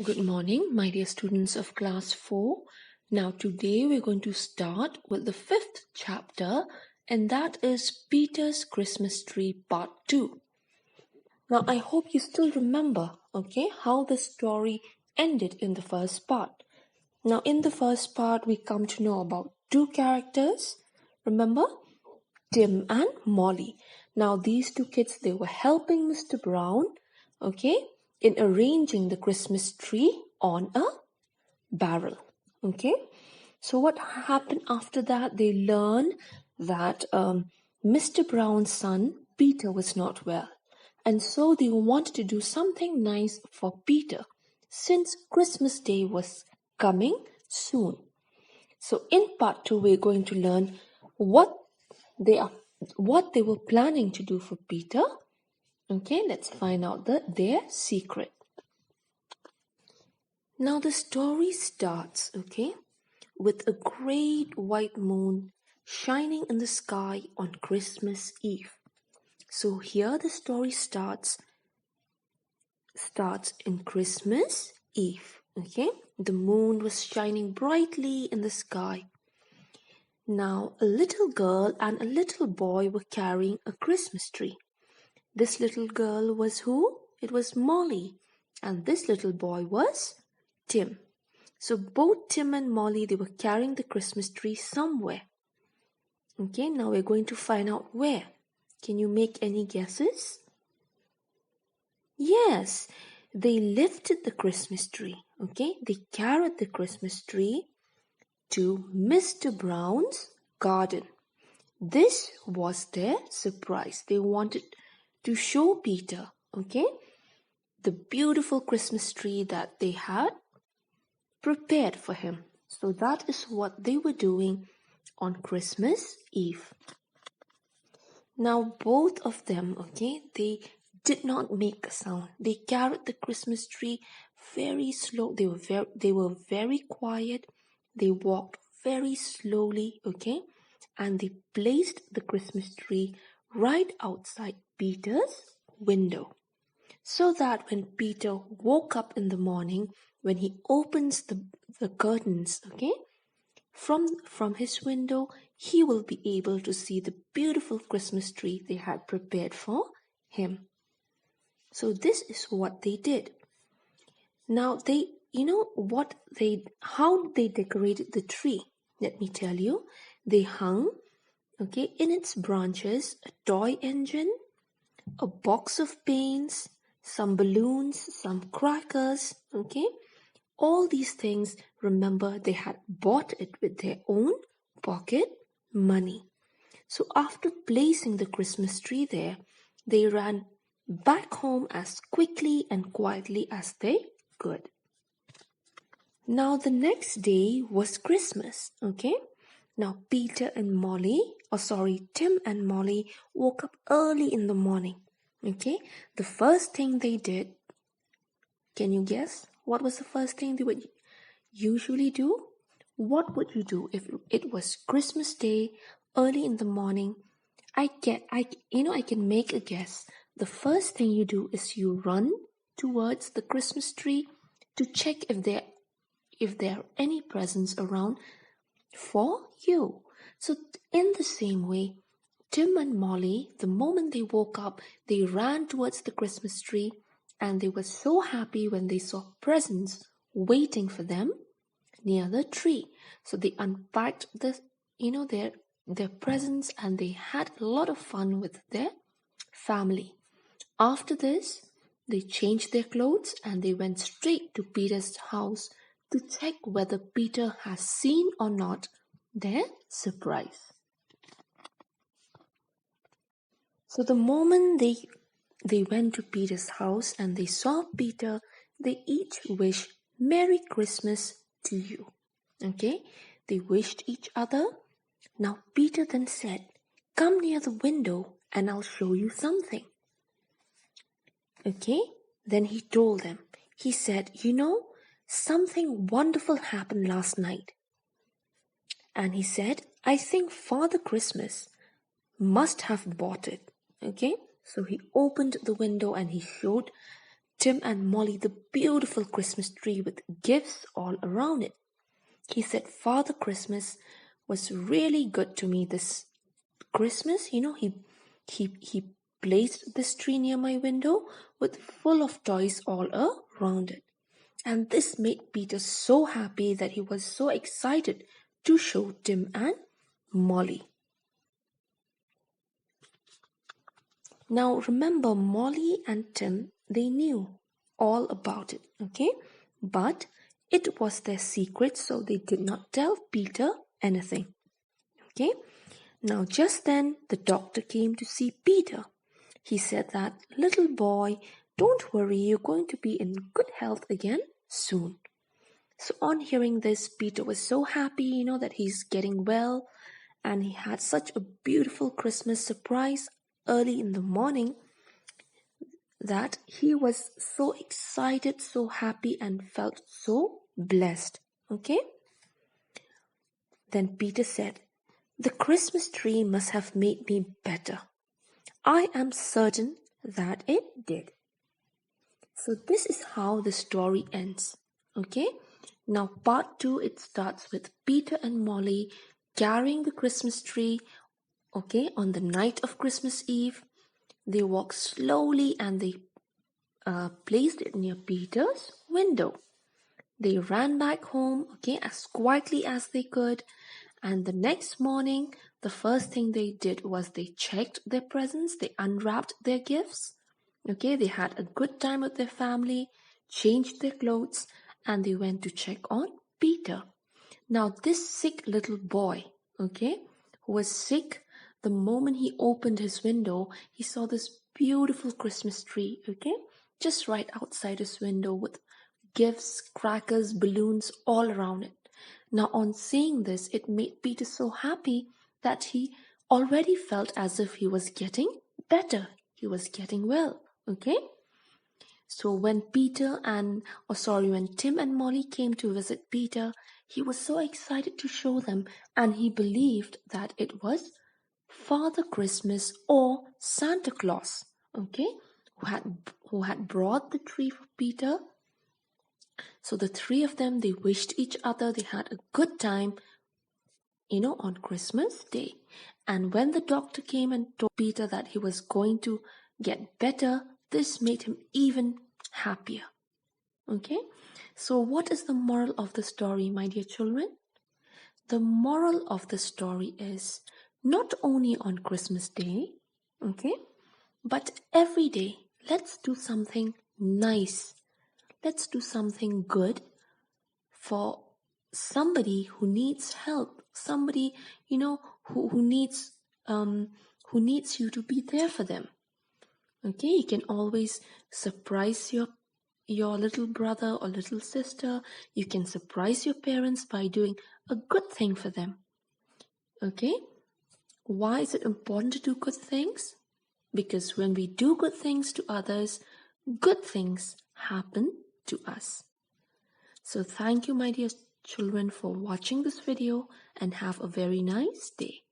Good morning, my dear students of class 4. Now, today we're going to start with the fifth chapter, and that is Peter's Christmas Tree Part 2. Now, I hope you still remember, how the story ended in the first part. Now, in the first part, we come to know about two characters. Remember? Tim and Molly. Now, these two kids, they were helping Mr. Brown, in arranging the Christmas tree on a barrel. So what happened after that? They learned that Mr. Brown's son Peter was not well, and so they wanted to do something nice for Peter since Christmas Day was coming soon. So in part 2 we're going to learn what they were planning to do for Peter. Let's find out their secret. Now the story starts, with a great white moon shining in the sky on Christmas Eve. So here the story starts in Christmas Eve, The moon was shining brightly in the sky. Now a little girl and a little boy were carrying a Christmas tree. This little girl was who? It was Molly, and this little boy was Tim. So both Tim and Molly, they were carrying the Christmas tree somewhere. Now we're going to find out where. Can you make any guesses? Yes, they lifted the Christmas tree. They carried the Christmas tree to Mr. Brown's garden. This was their surprise. They wanted to show Peter, the beautiful Christmas tree that they had prepared for him. So that is what they were doing on Christmas Eve. Now both of them, they did not make a sound. They carried the Christmas tree very slow. They were very quiet. They walked very slowly, and they placed the Christmas tree right outside Peter's window, so that when Peter woke up in the morning, when he opens the curtains, from his window, he will be able to see the beautiful Christmas tree they had prepared for him. So this is what they did. Now how they decorated the tree. Let me tell you. They hung, in its branches, a toy engine, a box of paints, some balloons, some crackers, All these things, remember, they had bought it with their own pocket money. So after placing the Christmas tree there, they ran back home as quickly and quietly as they could. Now the next day was Christmas, Now Tim and Molly woke up early in the morning, The first thing they did, can you guess? What was the first thing they would usually do? What would you do if it was Christmas Day, early in the morning? I can make a guess. The first thing you do is you run towards the Christmas tree to check if there are any presents around for you. So in the same way, Tim and Molly, the moment they woke up, they ran towards the Christmas tree, and they were so happy when they saw presents waiting for them near the tree. So they unpacked their presents, and they had a lot of fun with their family. After this, they changed their clothes and they went straight to Peter's house to check whether Peter has seen or not their surprise. So the moment they went to Peter's house and they saw Peter, they each wished Merry Christmas to you. They wished each other. Now Peter then said, "Come near the window and I'll show you something." Then he told them, he said, something wonderful happened last night. And he said, I think Father Christmas must have bought it. So he opened the window and he showed Tim and Molly the beautiful Christmas tree with gifts all around it. He said Father Christmas was really good to me this Christmas. He placed this tree near my window with full of toys all around it. And this made Peter so happy that he was so excited to show Tim and Molly. Now remember, Molly and Tim, they knew all about it, okay? But it was their secret, so they did not tell Peter anything, okay? Now just then, the doctor came to see Peter. He said that, little boy, don't worry, you're going to be in good health again soon. So on hearing this, Peter was so happy, that he's getting well, and he had such a beautiful Christmas surprise early in the morning that he was so excited, so happy, and felt so blessed. Okay? Then Peter said, the Christmas tree must have made me better. I am certain that it did. So this is how the story ends. Okay? Now part 2, it starts with Peter and Molly carrying the Christmas tree, okay, on the night of Christmas Eve. They walked slowly and they placed it near Peter's window. They ran back home, okay, as quietly as they could. And the next morning, the first thing they did was they checked their presents, they unwrapped their gifts. Okay, they had a good time with their family, changed their clothes, and they went to check on Peter. Now, this sick little boy, okay, who was sick, the moment he opened his window, he saw this beautiful Christmas tree, okay, just right outside his window with gifts, crackers, balloons all around it. Now, on seeing this, it made Peter so happy that he already felt as if he was getting better. He was getting well, okay? So when when Tim and Molly came to visit Peter, he was so excited to show them, and he believed that it was Father Christmas or Santa Claus, okay, who had brought the tree for Peter. So the three of them, they wished each other, they had a good time, on Christmas Day. And when the doctor came and told Peter that he was going to get better, this made him even happier. Okay? So what is the moral of the story, my dear children? The moral of the story is not only on Christmas Day, okay, but every day, let's do something nice. Let's do something good for somebody who needs help, somebody, who needs you to be there for them. Okay, you can always surprise your little brother or little sister. You can surprise your parents by doing a good thing for them. Okay, why is it important to do good things? Because when we do good things to others, good things happen to us. So thank you, my dear children, for watching this video, and have a very nice day.